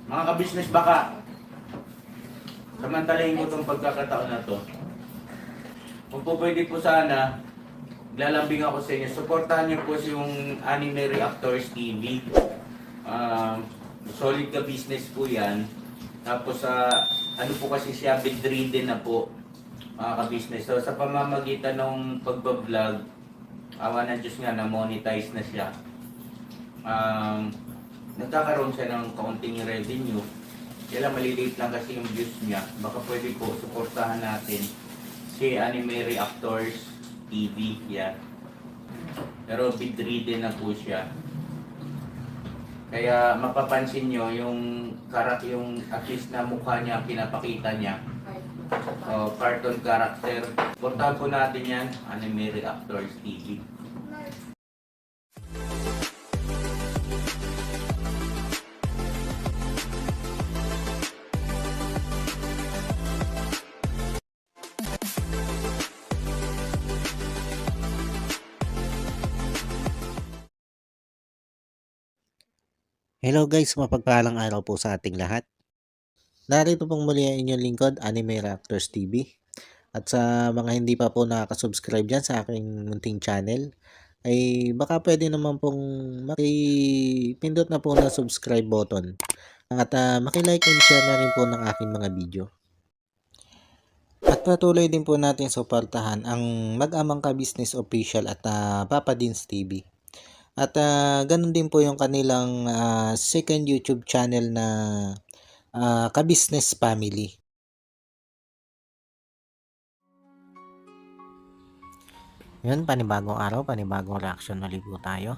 Mga ka-business baka, samantalahin ko itong pagkakataon na to. Kung po pwede po sana, lalambing ako sa inyo. Supportahan niyo po yung Anime Reactors TV. Solid ka business po yan. Tapos ano po kasi siya, bedridden na po mga ka-business. So sa pamamagitan ng pagbablog, awa ng Diyos nga na monetize na siya. Nagkakaroon siya ng kaunting revenue. Kaya maliliit lang kasi yung views niya. Baka pwede po suportahan natin si Anime Reactors TV. Yan. Pero bedridden na po siya. Kaya mapapansin nyo yung at least na mukha niya, pinapakita niya. Cartoon character. Portahan po natin yan, Anime Reactors TV. Hello guys, mapagpalang araw po sa ating lahat. Narito pong muli ang inyong lingkod, Anime Reactors TV. At sa mga hindi pa po nakaka-subscribe dyan sa aking munting channel, ay baka pwede naman pong makipindot na po na subscribe button. At makilike and share na rin po ng aking mga video. At patuloy din po natin suportahan ang Mag-amang Ka-Business Official at Papa Dins TV. At ganun din po yung kanilang second YouTube channel na Ka-Business Family. Yun, panibagong araw, panibagong reaction ulit po tayo.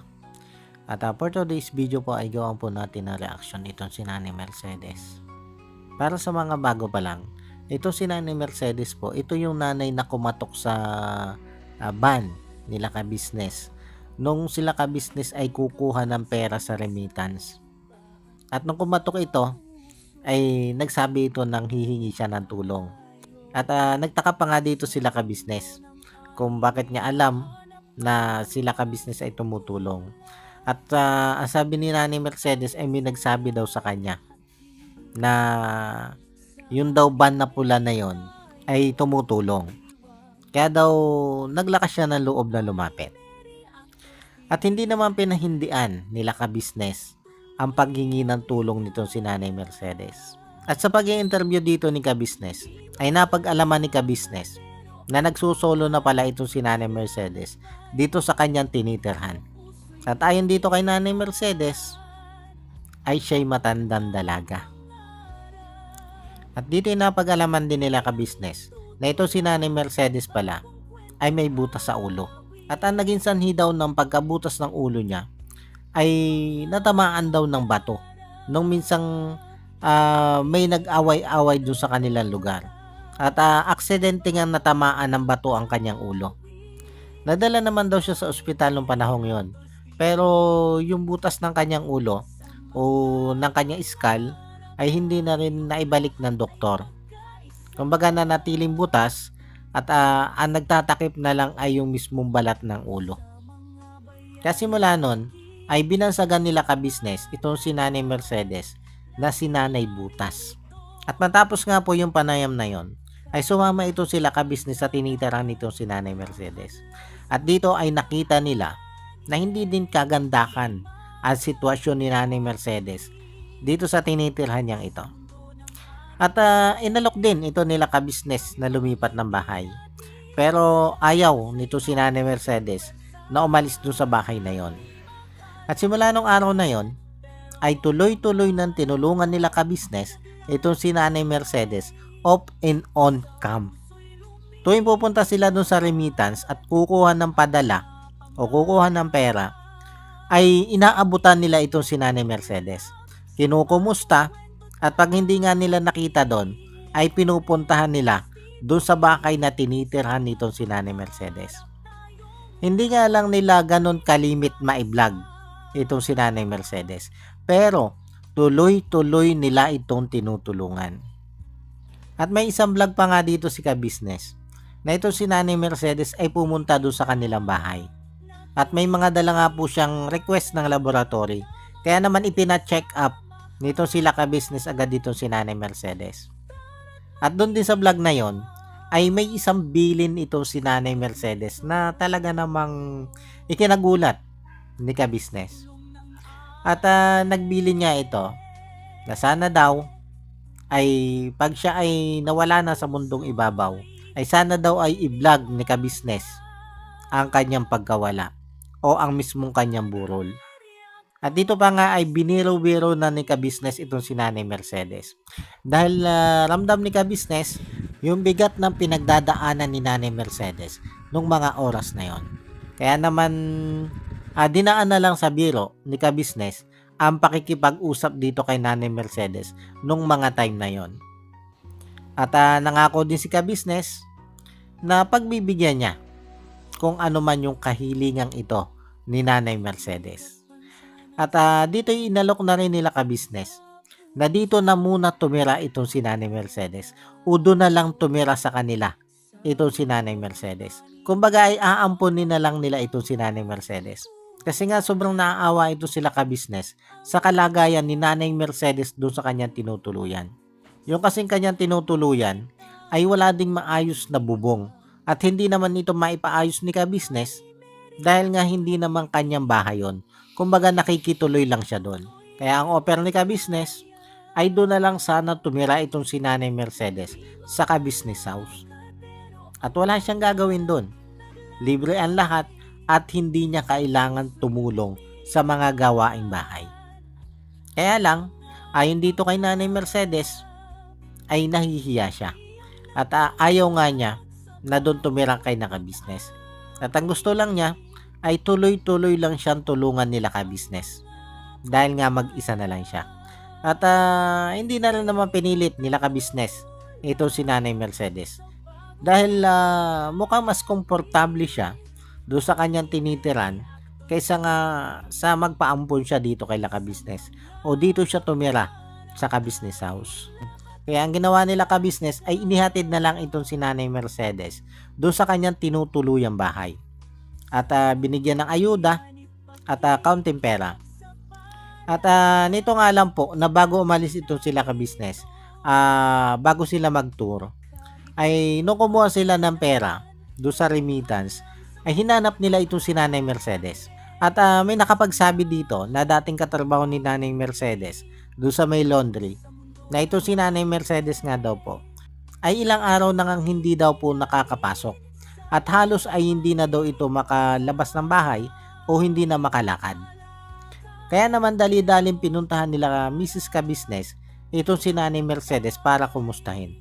At for today's video po ay gawan po natin na reaction itong si Nanay Mercedes. Para sa mga bago pa lang, ito si Nanay Mercedes po, ito yung nanay na kumatok sa ban nila Ka-Business. Nung sila Ka-Business ay kukuha ng pera sa remittance. At nung kumatok ito, ay nagsabi ito nang hihingi siya ng tulong. At nagtaka pa nga dito sila Ka-Business kung bakit niya alam na sila Ka-Business ay tumutulong. At ang sabi ni Nanay Mercedes ay may nagsabi daw sa kanya na yung daw ban na pula na yon ay tumutulong. Kaya daw naglakas siya ng loob na lumapit. At hindi naman pinahindian nila Ka-Business ang paghingi ng tulong nitong si Nanay Mercedes. At sa pag-i-interview dito ni Ka-Business ay napag-alaman ni Ka-Business na nagsusolo na pala itong si Nanay Mercedes dito sa kanyang tinitirhan. At ayon dito kay Nanay Mercedes ay siya'y matandang dalaga. At dito ay napag-alaman din nila Ka-Business na ito si Nanay Mercedes pala ay may butas sa ulo. At ang naging sanhi daw ng pagkabutas ng ulo niya ay natamaan daw ng bato nung minsang may nag-away-away doon sa kanilang lugar. At aksidente nga natamaan ng bato ang kanyang ulo. Nadala naman daw siya sa ospital nung panahong yon. Pero yung butas ng kanyang ulo o ng kanyang skull ay hindi na rin naibalik ng doktor. Kumbaga nanatiling butas at ang nagtatakip na lang ay yung mismong balat ng ulo. Kasi mula nun ay binansagan nila Ka-Business itong si Nanay Mercedes na si Nanay Butas. At matapos nga po yung panayam na yon ay sumama ito sila Ka-Business sa tinitirahan nitong si Nanay Mercedes. At dito ay nakita nila na hindi din kagandakan ang sitwasyon ni Nanay Mercedes dito sa tinitirhan niyang ito. At inalok din ito nila Ka-Business na lumipat ng bahay. Pero ayaw nito si Nanay Mercedes na umalis dun sa bahay na yon. At simula nung araw na yon ay tuloy-tuloy nang tinulungan nila Ka-Business itong si Nanay Mercedes off and on cam. Tuwing pupunta sila dun sa remittance at kukuha ng padala o kukuha ng pera, ay inaabutan nila itong si Nanay Mercedes. Kinukumusta at pag hindi nga nila nakita doon, ay pinupuntahan nila doon sa bahay na tinitirhan nitong si Nanay Mercedes. Hindi nga lang nila ganun kalimit ma-vlog itong si Nanay Mercedes, pero tuloy-tuloy nila itong tinutulungan. At may isang vlog pa nga dito si Ka-Business na itong si Nanay Mercedes ay pumunta doon sa kanilang bahay. At may mga dala nga po siyang request ng laboratory. Kaya naman ipina-check up nito sila ka-business agad dito si Nanay Mercedes. At doon din sa vlog na yon ay may isang bilin ito si Nanay Mercedes na talaga namang ikinagulat ni ka-business. At nagbilin niya ito na sana daw ay pag siya ay nawala na sa mundong ibabaw ay sana daw ay i-vlog ni ka-business ang kanyang pagkawala o ang mismong kanyang burol. At dito pa nga ay biniro-biro na ni ka-business itong si Nanay Mercedes. Dahil ramdam ni ka-business yung bigat ng pinagdadaanan ni Nanay Mercedes nung mga oras na yon. Kaya naman dinaan na lang sa biro ni ka-business ang pakikipag-usap dito kay Nanay Mercedes nung mga time na yon. At nangako din si ka-business na pagbibigyan niya kung ano man yung kahilingang ito ni Nanay Mercedes. At dito inalok na rin nila ka-business na dito na muna tumira itong si Nanay Mercedes o doon na lang tumira sa kanila itong si Nanay Mercedes. Kumbaga ay aampunin na lang nila itong si Nanay Mercedes. Kasi nga sobrang naaawa ito sila ka-business sa kalagayan ni Nanay Mercedes doon sa kanyang tinutuluyan. Yung kasing kanyang tinutuluyan ay wala ding maayos na bubong at hindi naman ito maipaayos ni ka-business dahil nga hindi naman kanyang bahay yon. Kumbaga nakikituloy lang siya doon. Kaya ang offer ni ka-business ay doon na lang sana tumira itong si Nanay Mercedes sa ka-business house. At wala siyang gagawin doon. Libre ang lahat at hindi niya kailangan tumulong sa mga gawaing bahay. Kaya lang, ayon dito kay Nanay Mercedes, ay nahihiya siya. At ayaw nga niya na doon tumira kay naka-business. At ang gusto lang niya ay tuloy-tuloy lang siyang tulungan nila ka-business. Dahil nga mag-isa na lang siya. At hindi na rin naman pinilit nila ka-business ito si Nanay Mercedes. Dahil mukhang mas komportable siya doon sa kanyang tinitiran kaysa nga sa magpaampon siya dito kay ka-business o dito siya tumira sa ka-business house. Kaya ang ginawa nila ka-business ay inihatid na lang itong si Nanay Mercedes doon sa kanyang tinutuluyang bahay. At binigyan ng ayuda at kaunting pera. At nito nga lang po na bago umalis itong sila ka-business, bago sila mag-tour, ay nung kumuha sila ng pera doon sa remittance, ay hinanap nila itong si Nanay Mercedes. At may nakapagsabi dito na dating katrabaho ni Nanay Mercedes doon sa may laundry, na itong si Nanay Mercedes nga daw po, ay ilang araw na ngang hindi daw po nakakapasok. At halos ay hindi na daw ito makalabas ng bahay o hindi na makalakad. Kaya naman dali-daling pinuntahan nila Mrs. Ka-business itong si Nanay Mercedes para kumustahin.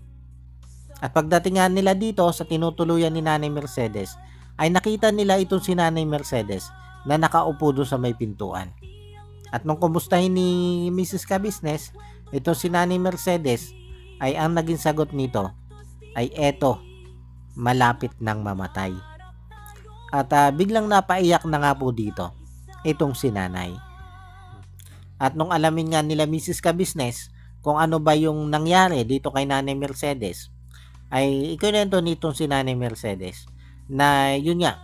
At pagdating nila dito sa tinutuluyan ni Nanay Mercedes, ay nakita nila itong si Nanay Mercedes na nakaupo doon sa may pintuan. At nung kumustahin ni Mrs. Ka-business, itong si Nanay Mercedes, ay ang naging sagot nito ay eto, malapit nang mamatay. At biglang napaiyak na nga po dito itong si Nanay. At nung alamin nga nila Mrs. Ka-business kung ano ba yung nangyari dito kay Nanay Mercedes, ay ikinento nitong si Nanay Mercedes na yun nga,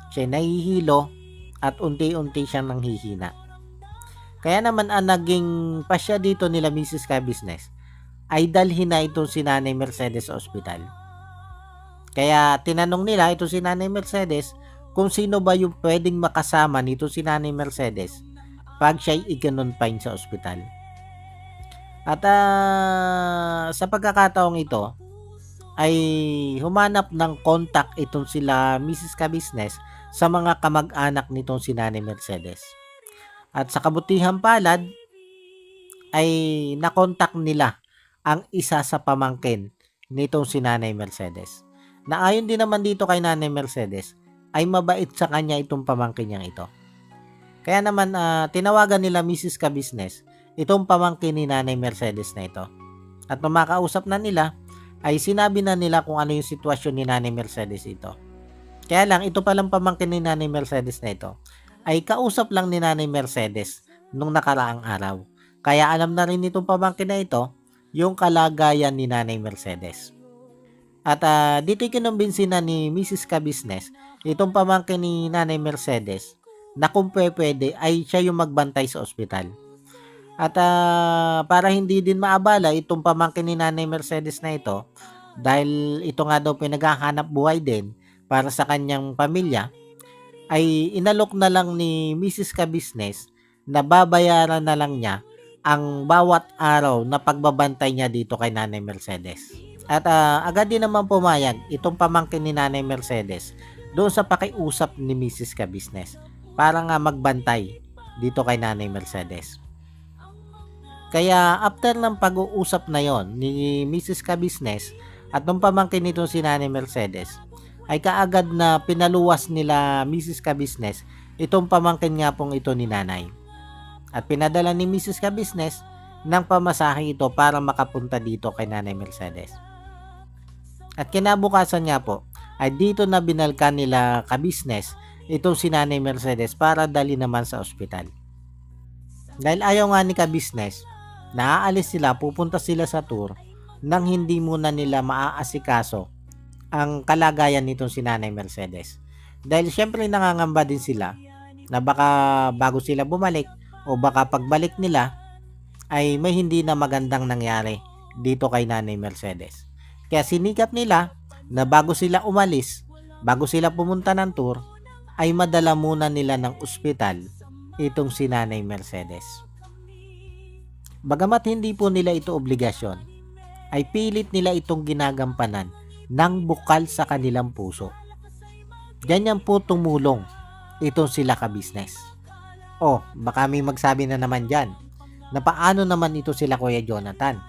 siya nahihilo at unti-unti siyang nanghihina. Kaya naman ang naging pasya dito nila Mrs. Ka-business ay dalhin na itong si Nanay Mercedes sa ospital. Kaya tinanong nila ito si Nanay Mercedes kung sino ba yung pwedeng makasama nito si Nanay Mercedes pag siya'y ikinonfine sa ospital. At sa pagkakataong ito ay humanap ng contact itong sila Mrs. Ka-business sa mga kamag-anak nitong si Nanay Mercedes. At sa kabutihang palad ay nakontak nila ang isa sa pamangkin nitong si Nanay Mercedes. Na ayon din naman dito kay Nanay Mercedes ay mabait sa kanya itong pamangkin niyang ito. Kaya naman tinawagan nila Mrs. Ka-business itong pamangkin ni Nanay Mercedes na ito. At nung makausap na nila ay sinabi na nila kung ano yung sitwasyon ni Nanay Mercedes ito. Kaya lang ito palang pamangkin ni Nanay Mercedes na ito ay kausap lang ni Nanay Mercedes nung nakaraang araw. Kaya alam na rin itong pamangkin na ito yung kalagayan ni Nanay Mercedes. At dito kinumbinsi na ni Mrs. Ka-business itong pamangkin ni Nanay Mercedes na kung pwede ay siya yung magbantay sa ospital. At para hindi din maabala itong pamangkin ni Nanay Mercedes na ito, dahil ito nga daw pinaghahanap buhay din para sa kanyang pamilya, ay inalok na lang ni Mrs. Kabisnes na babayaran na lang niya ang bawat araw na pagbabantay niya dito kay Nanay Mercedes. At agad din naman pumayag itong pamangkin ni Nanay Mercedes doon sa pakiusap ni Mrs. Kabisnes para nga magbantay dito kay Nanay Mercedes. Kaya after ng pag-uusap na yon ni Mrs. Kabisnes at nung pamangkin nito si Nanay Mercedes, ay kaagad na pinaluwas nila Mrs. Kabisnes itong pamangkin nga pong ito ni Nanay. At pinadala ni Mrs. Kabisnes ng pamasahe ito para makapunta dito kay Nanay Mercedes. At kinabukasan nga po, ay dito na binalkan nila Kabisnes itong si Nanay Mercedes para dali naman sa ospital. Dahil ayaw nga ni Kabisnes, naaalis sila, pupunta sila sa tour nang hindi muna nila maaasikaso ang kalagayan nitong si Nanay Mercedes. Dahil syempre nangangamba din sila na baka bago sila bumalik o baka pagbalik nila ay may hindi na magandang nangyari dito kay Nanay Mercedes. Kaya sinikap nila na bago sila umalis, bago sila pumunta ng tour, ay madala muna nila ng ospital itong si Nanay Mercedes. Bagamat hindi po nila ito obligasyon, ay pilit nila itong ginagampanan ng bukal sa kanilang puso. Ganyan po tumulong itong sila Kabisnes. Baka may magsabi na naman dyan, na paano naman ito sila Kuya Jonathan?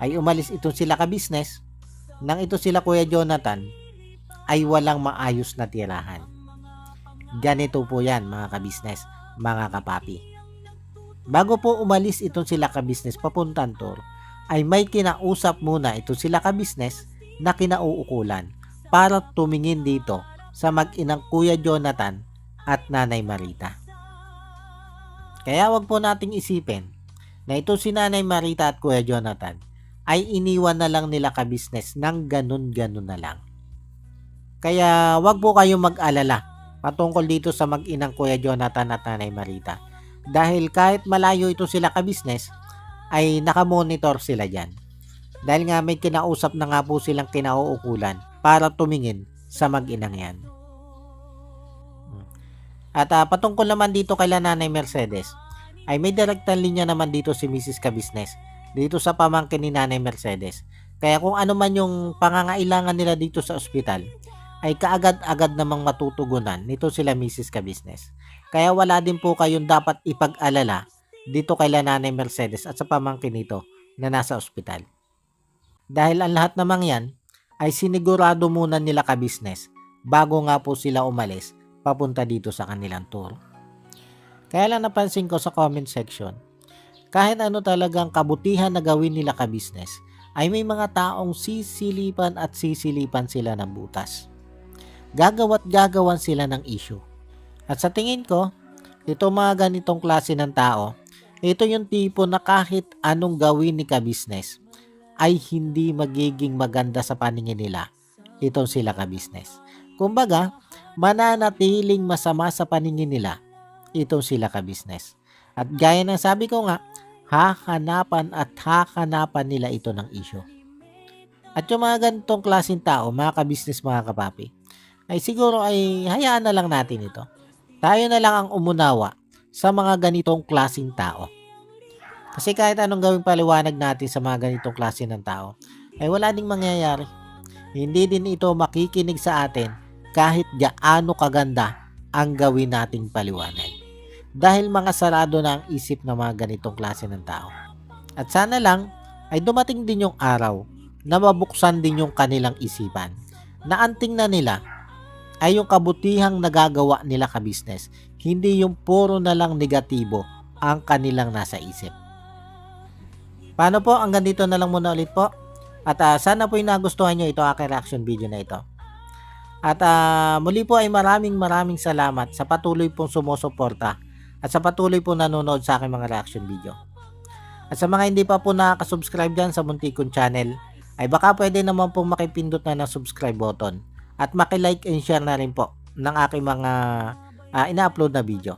Ay umalis itong sila Kabisnes, nang ito sila Kuya Jonathan, ay walang maayos na tirahan. Ganito po yan mga kabisnes, mga kapapi. Bago po umalis itong sila Kabisnes papuntang tour, ay may kinausap muna itong sila Kabisnes na kinauukulan para tumingin dito sa mag-inang Kuya Jonathan at Nanay Marita. Kaya wag po nating isipin na ito si Nanay Marita at Kuya Jonathan ay iniwan na lang nila Kabisnes ng ganun-ganun na lang. Kaya wag po kayong mag-alala patungkol dito sa mag-inang Kuya Jonathan at Nanay Marita. Dahil kahit malayo ito sila Kabisnes, ay nakamonitor sila dyan. Dahil nga may kinausap na nga po silang kinauukulan para tumingin sa mag-inang yan. At patungkol naman dito kay Nanay Mercedes, ay may direktang linya naman dito si Mrs. Kabisnes dito sa pamangkin ni Nanay Mercedes. Kaya kung ano man yung pangangailangan nila dito sa ospital, ay kaagad-agad namang matutugunan nito sila Mrs. Kabisnes. Kaya wala din po kayong dapat ipag-alala dito kay Nanay Mercedes at sa pamangkin nito na nasa ospital. Dahil ang lahat namang yan ay sinigurado muna nila Kabisnes bago nga po sila umalis papunta dito sa kanilang tour. Kaya lang napansin ko sa comment section, kahit ano talagang kabutihan na gawin nila Kabisnes, ay may mga taong sisilipan at sisilipan sila ng butas. Gagawa't gagawan sila ng issue. At sa tingin ko, ito mga ganitong klase ng tao, ito yung tipo na kahit anong gawin ni Kabisnes ay hindi magiging maganda sa paningin nila. Itong sila Kabisnes. Kumbaga, mananatiling masama sa paningin nila itong sila Kabisnes. At gaya ng sabi ko nga, hahanapan at hahanapan nila ito ng issue. At yung mga ganitong klaseng tao, mga kabisnes, mga kapapi, ay siguro ay hayaan na lang natin ito. Tayo na lang ang umunawa sa mga ganitong klaseng tao. Kasi kahit anong gawing paliwanag natin sa mga ganitong klase ng tao, ay wala ding mangyayari. Hindi din ito makikinig sa atin kahit gaano kaganda ang gawin nating paliwanag. Dahil mga sarado na ang isip ng mga ganitong klase ng tao. At sana lang ay dumating din yung araw na mabuksan din yung kanilang isipan. Na ang tingnan nila ay yung kabutihang nagagawa nila kabisnes, hindi yung puro na lang negatibo ang kanilang nasa isip. Paano po? Hanggang dito na lang muna ulit po. At sana po yung nagustuhan nyo ito aking reaction video na ito. At muli po ay maraming salamat sa patuloy pong sumusuporta at sa patuloy pong nanonood sa aking mga reaction video. At sa mga hindi pa po nakaka-subscribe dyan sa muntik kong channel, ay baka pwede naman pong makipindot na ng subscribe button at maki-like and share na rin po ng aking mga ina-upload na video.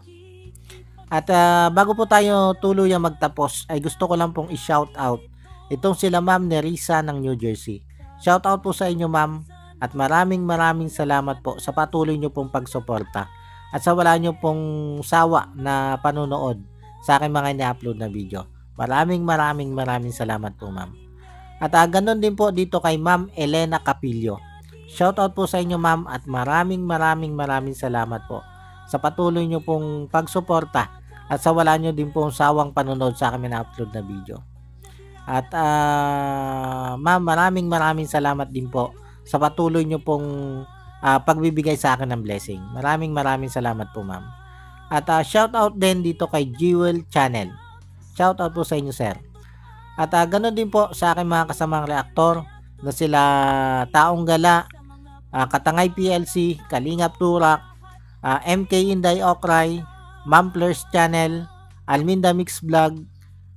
At bago po tayo tuluyang magtapos ay gusto ko lang pong i-shout out itong sila Ma'am Nerissa ng New Jersey. Shout out po sa inyo ma'am at maraming salamat po sa patuloy nyo pong pagsuporta at sa wala nyo pong sawa na panonood sa aking mga ni-upload na video. Maraming salamat po ma'am. At ganun din po dito kay Ma'am Elena Capillo. Shout out po sa inyo ma'am at maraming salamat po sa patuloy nyo pong pagsuporta at sa wala nyo din pong sawang panonood sa akin na-upload na video. At ma'am, maraming salamat din po sa patuloy nyo pong pagbibigay sa akin ng blessing. Maraming salamat po ma'am. At shout out din dito kay Jewel Channel. Shout out po sa inyo sir. At ganoon din po sa aking mga kasamang reaktor na sila Taong Gala, Katangay PLC, Kalingap Turak, MK Inday Okray, Mamplers Channel, Alminda Mix Vlog,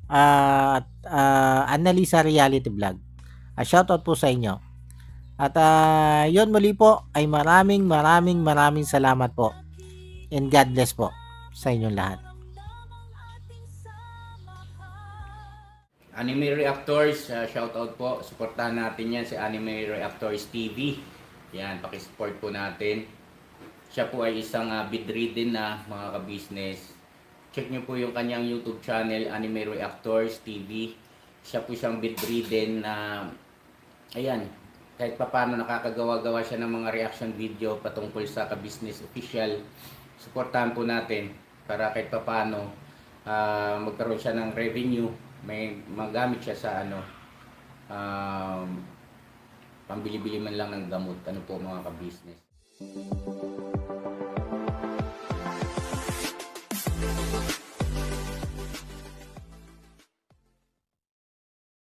at Annalisa Reality Vlog. Shoutout po sa inyo. At yun muli po ay maraming salamat po. And God bless po sa inyong lahat. Anime Reactors, shoutout po. Suportahan natin yan si Anime Reactors TV. Yan, pakisupport po natin. Siya po ay isang bedridden na mga ka-business. Check nyo po yung kanyang YouTube channel, Anime Reactors TV. Siya po siyang bedridden na, ayan, kahit papano nakakagawa-gawa siya ng mga reaction video patungkol sa ka-business official. Suportahan po natin para kahit papano magkaroon siya ng revenue. May magamit siya sa pambili-bili man lang ng gamot. Ano po mga ka-business.